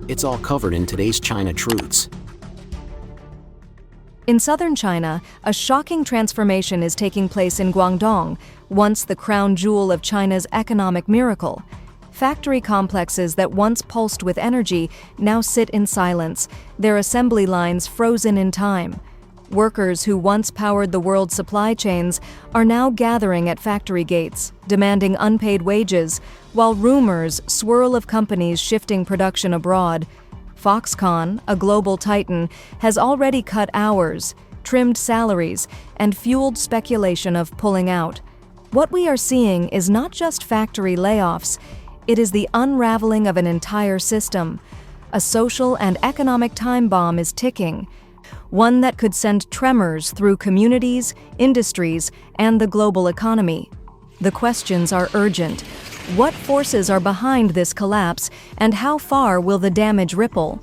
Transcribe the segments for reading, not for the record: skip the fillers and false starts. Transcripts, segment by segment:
It's all covered in today's China Truths. In southern China, a shocking transformation is taking place in Guangdong, once the crown jewel of China's economic miracle. Factory complexes that once pulsed with energy now sit in silence, their assembly lines frozen in time. Workers who once powered the world's supply chains are now gathering at factory gates, demanding unpaid wages, while rumors swirl of companies shifting production abroad. Foxconn, a global titan, has already cut hours, trimmed salaries, and fueled speculation of pulling out. What we are seeing is not just factory layoffs, it is the unraveling of an entire system. A social and economic time bomb is ticking, one that could send tremors through communities, industries, and the global economy. The questions are urgent. What forces are behind this collapse, and how far will the damage ripple?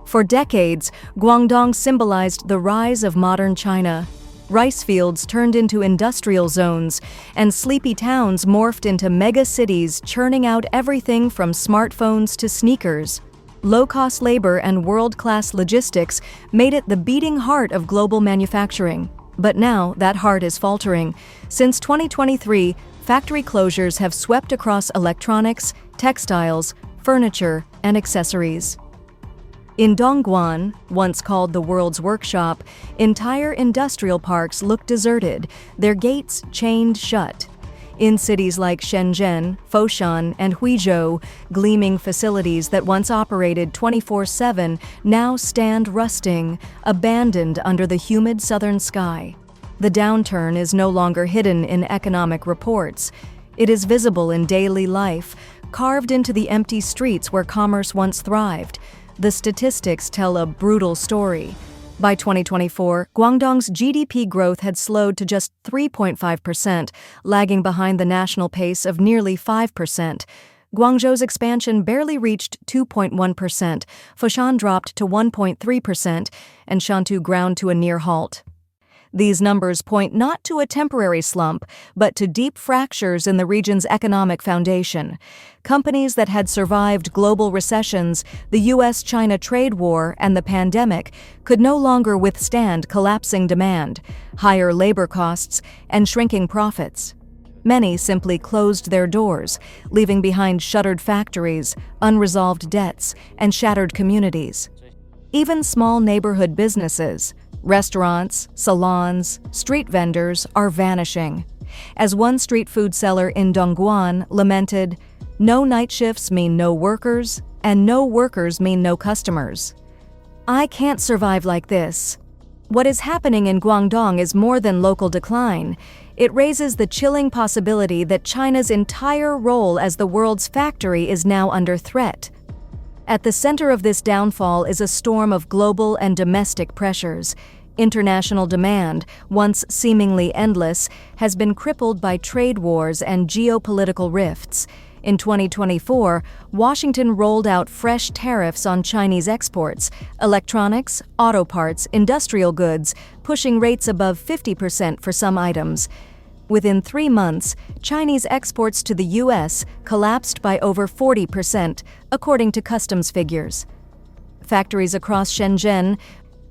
For decades, Guangdong symbolized the rise of modern China. Rice fields turned into industrial zones, and sleepy towns morphed into mega-cities churning out everything from smartphones to sneakers. Low-cost labor and world-class logistics made it the beating heart of global manufacturing. But now that heart is faltering. Since 2023, factory closures have swept across electronics, textiles, furniture, and accessories. In Dongguan, once called the world's workshop, entire industrial parks look deserted, their gates chained shut. In cities like Shenzhen, Foshan, and Huizhou, gleaming facilities that once operated 24/7 now stand rusting, abandoned under the humid southern sky. The downturn is no longer hidden in economic reports. It is visible in daily life, carved into the empty streets where commerce once thrived. The statistics tell a brutal story. By 2024, Guangdong's GDP growth had slowed to just 3.5%, lagging behind the national pace of nearly 5%. Guangzhou's expansion barely reached 2.1%, Foshan dropped to 1.3%, and Shantou ground to a near halt. These numbers point not to a temporary slump, but to deep fractures in the region's economic foundation. Companies that had survived global recessions, the US-China trade war, and the pandemic could no longer withstand collapsing demand, higher labor costs, and shrinking profits. Many simply closed their doors, leaving behind shuttered factories, unresolved debts, and shattered communities. Even small neighborhood businesses, restaurants, salons, street vendors are vanishing. As one street food seller in Dongguan lamented, "No night shifts mean no workers, and no workers mean no customers. I can't survive like this." What is happening in Guangdong is more than local decline. It raises the chilling possibility that China's entire role as the world's factory is now under threat. At the center of this downfall is a storm of global and domestic pressures. International demand, once seemingly endless, has been crippled by trade wars and geopolitical rifts. In 2024, Washington rolled out fresh tariffs on Chinese exports, electronics, auto parts, industrial goods, pushing rates above 50% for some items. Within 3 months, Chinese exports to the U.S. collapsed by over 40%, according to customs figures. Factories across Shenzhen,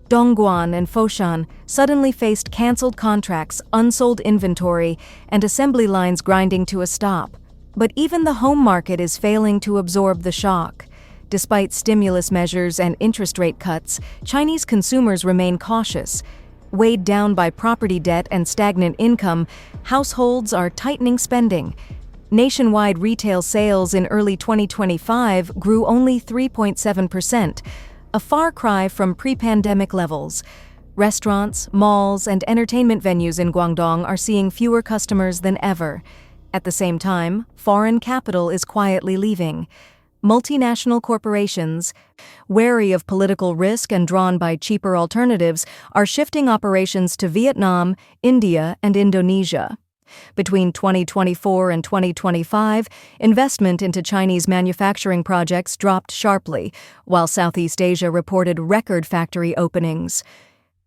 Dongguan, and Foshan suddenly faced canceled contracts, unsold inventory, and assembly lines grinding to a stop. But even the home market is failing to absorb the shock. Despite stimulus measures and interest rate cuts, Chinese consumers remain cautious. Weighed down by property debt and stagnant income, households are tightening spending. Nationwide retail sales in early 2025 grew only 3.7%, a far cry from pre-pandemic levels. Restaurants, malls, and entertainment venues in Guangdong are seeing fewer customers than ever. At the same time, foreign capital is quietly leaving. Multinational corporations, wary of political risk and drawn by cheaper alternatives, are shifting operations to Vietnam, India, and Indonesia. Between 2024 and 2025, investment into Chinese manufacturing projects dropped sharply, while Southeast Asia reported record factory openings.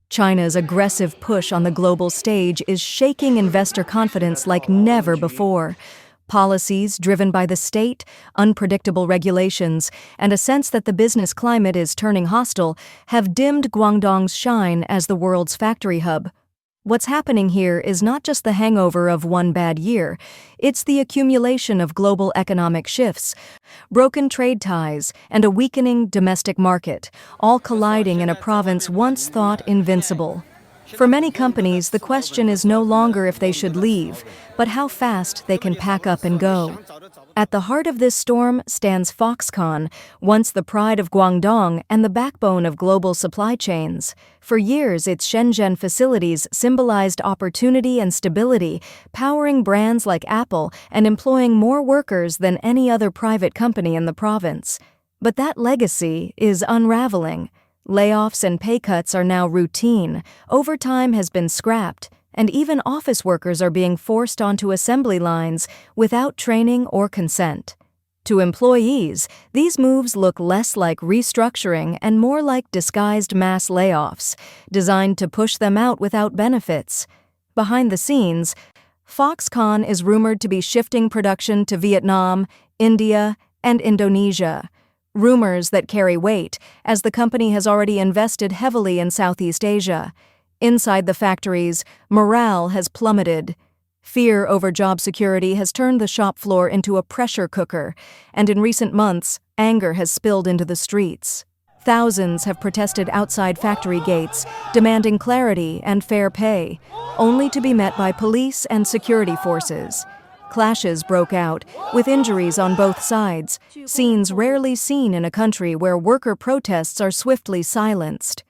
China's aggressive push on the global stage is shaking investor confidence like never before. Policies driven by the state, unpredictable regulations, and a sense that the business climate is turning hostile have dimmed Guangdong's shine as the world's factory hub. What's happening here is not just the hangover of one bad year, it's the accumulation of global economic shifts, broken trade ties, and a weakening domestic market, all colliding in a province once thought invincible. For many companies, the question is no longer if they should leave, but how fast they can pack up and go. At the heart of this storm stands Foxconn, once the pride of Guangdong and the backbone of global supply chains. For years, its Shenzhen facilities symbolized opportunity and stability, powering brands like Apple and employing more workers than any other private company in the province. But that legacy is unraveling. Layoffs and pay cuts are now routine, overtime has been scrapped, and even office workers are being forced onto assembly lines without training or consent. To employees, these moves look less like restructuring and more like disguised mass layoffs, designed to push them out without benefits. Behind the scenes, Foxconn is rumored to be shifting production to Vietnam, India, and Indonesia. Rumors that carry weight, as the company has already invested heavily in Southeast Asia. Inside the factories, morale has plummeted. Fear over job security has turned the shop floor into a pressure cooker, and in recent months, anger has spilled into the streets. Thousands have protested outside factory gates, demanding clarity and fair pay, only to be met by police and security forces. Clashes broke out, with injuries on both sides, scenes rarely seen in a country where worker protests are swiftly silenced.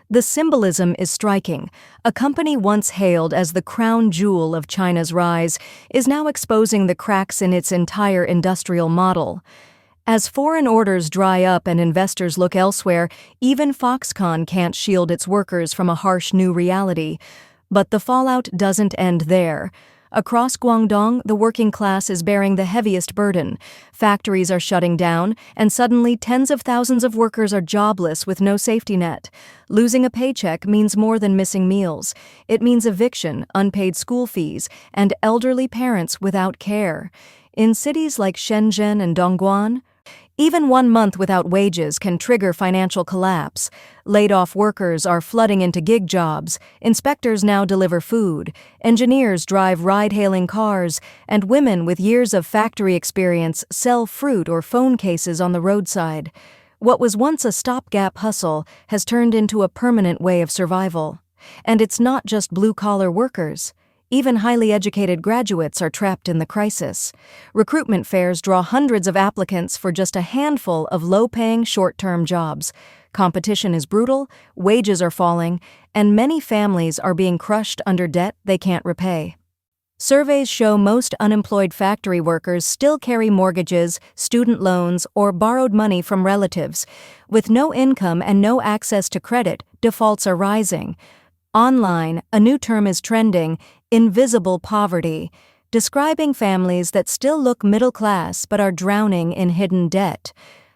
The symbolism is striking. A company once hailed as the crown jewel of China's rise is now exposing the cracks in its entire industrial model. As foreign orders dry up and investors look elsewhere, even Foxconn can't shield its workers from a harsh new reality. But the fallout doesn't end there. Across Guangdong, the working class is bearing the heaviest burden. Factories are shutting down, and suddenly tens of thousands of workers are jobless with no safety net. Losing a paycheck means more than missing meals. It means eviction, unpaid school fees, and elderly parents without care. In cities like Shenzhen and Dongguan, even 1 month without wages can trigger financial collapse. Laid-off workers are flooding into gig jobs, inspectors now deliver food, engineers drive ride-hailing cars, and women with years of factory experience sell fruit or phone cases on the roadside. What was once a stopgap hustle has turned into a permanent way of survival. And it's not just blue-collar workers. Even highly educated graduates are trapped in the crisis. Recruitment fairs draw hundreds of applicants for just a handful of low-paying short-term jobs. Competition is brutal, wages are falling, and many families are being crushed under debt they can't repay. Surveys show most unemployed factory workers still carry mortgages, student loans, or borrowed money from relatives. With no income and no access to credit, defaults are rising. Online, a new term is trending, invisible poverty, describing families that still look middle class but are drowning in hidden debt.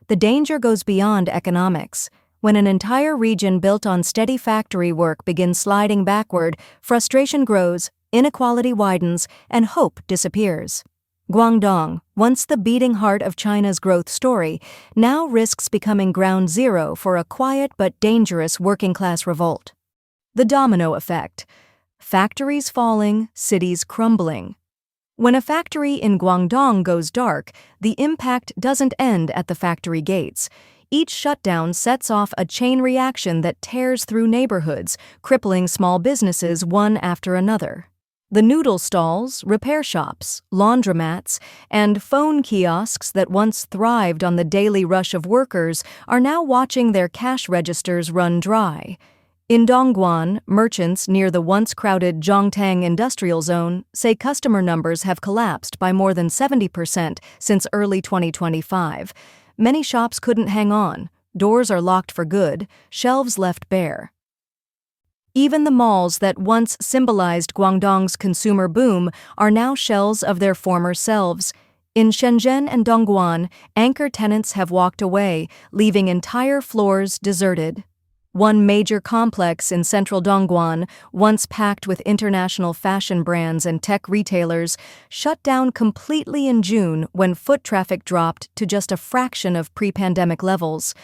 The danger goes beyond economics. When an entire region built on steady factory work begins sliding backward, frustration grows, inequality widens, and hope disappears. Guangdong, once the beating heart of China's growth story, now risks becoming ground zero for a quiet but dangerous working-class revolt. The domino effect. Factories falling, cities crumbling. When a factory in Guangdong goes dark, the impact doesn't end at the factory gates. Each shutdown sets off a chain reaction that tears through neighborhoods, crippling small businesses one after another. The noodle stalls, repair shops, laundromats, and phone kiosks that once thrived on the daily rush of workers are now watching their cash registers run dry. In Dongguan, merchants near the once crowded Zhongtang industrial zone say customer numbers have collapsed by more than 70% since early 2025. Many shops couldn't hang on, doors are locked for good, shelves left bare. Even the malls that once symbolized Guangdong's consumer boom are now shells of their former selves. In Shenzhen and Dongguan, anchor tenants have walked away, leaving entire floors deserted. One major complex in central Dongguan, once packed with international fashion brands and tech retailers, shut down completely in June when foot traffic dropped to just a fraction of pre-pandemic levels.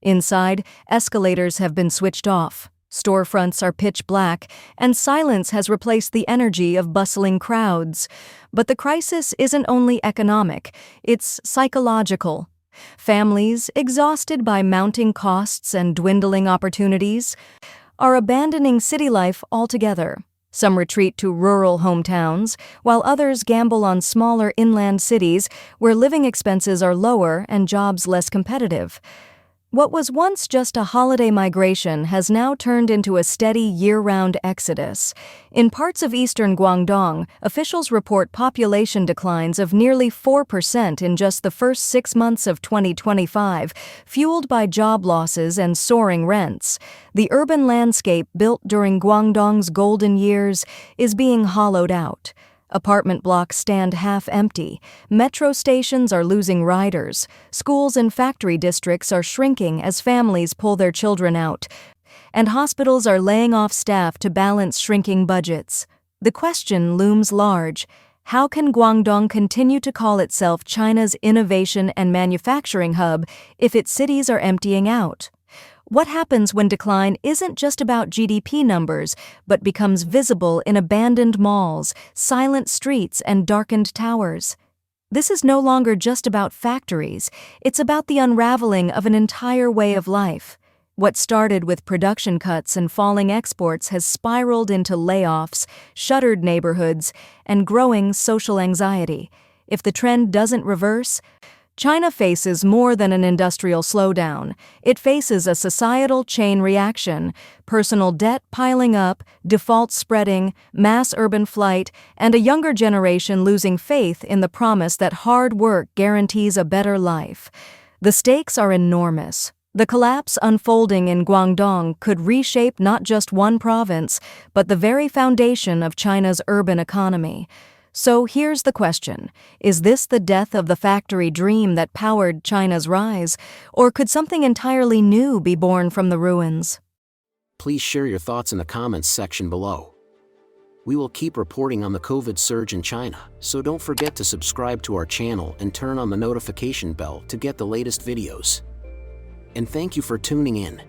Inside, escalators have been switched off, storefronts are pitch black, and silence has replaced the energy of bustling crowds. But the crisis isn't only economic, it's psychological. Families, exhausted by mounting costs and dwindling opportunities, are abandoning city life altogether. Some retreat to rural hometowns, while others gamble on smaller inland cities where living expenses are lower and jobs less competitive. What was once just a holiday migration has now turned into a steady year-round exodus. In parts of eastern Guangdong, officials report population declines of nearly 4% in just the first 6 months of 2025, fueled by job losses and soaring rents. The urban landscape built during Guangdong's golden years is being hollowed out. Apartment blocks stand half empty, metro stations are losing riders, schools and factory districts are shrinking as families pull their children out, and hospitals are laying off staff to balance shrinking budgets. The question looms large: how can Guangdong continue to call itself China's innovation and manufacturing hub if its cities are emptying out? What happens when decline isn't just about GDP numbers, but becomes visible in abandoned malls, silent streets, and darkened towers? This is no longer just about factories, it's about the unraveling of an entire way of life. What started with production cuts and falling exports has spiraled into layoffs, shuttered neighborhoods, and growing social anxiety. If the trend doesn't reverse, China faces more than an industrial slowdown. It faces a societal chain reaction, personal debt piling up, defaults spreading, mass urban flight, and a younger generation losing faith in the promise that hard work guarantees a better life. The stakes are enormous. The collapse unfolding in Guangdong could reshape not just one province, but the very foundation of China's urban economy. So here's the question: is this the death of the factory dream that powered China's rise, or could something entirely new be born from the ruins? Please share your thoughts in the comments section below. We will keep reporting on the COVID surge in China, so don't forget to subscribe to our channel and turn on the notification bell to get the latest videos. And thank you for tuning in.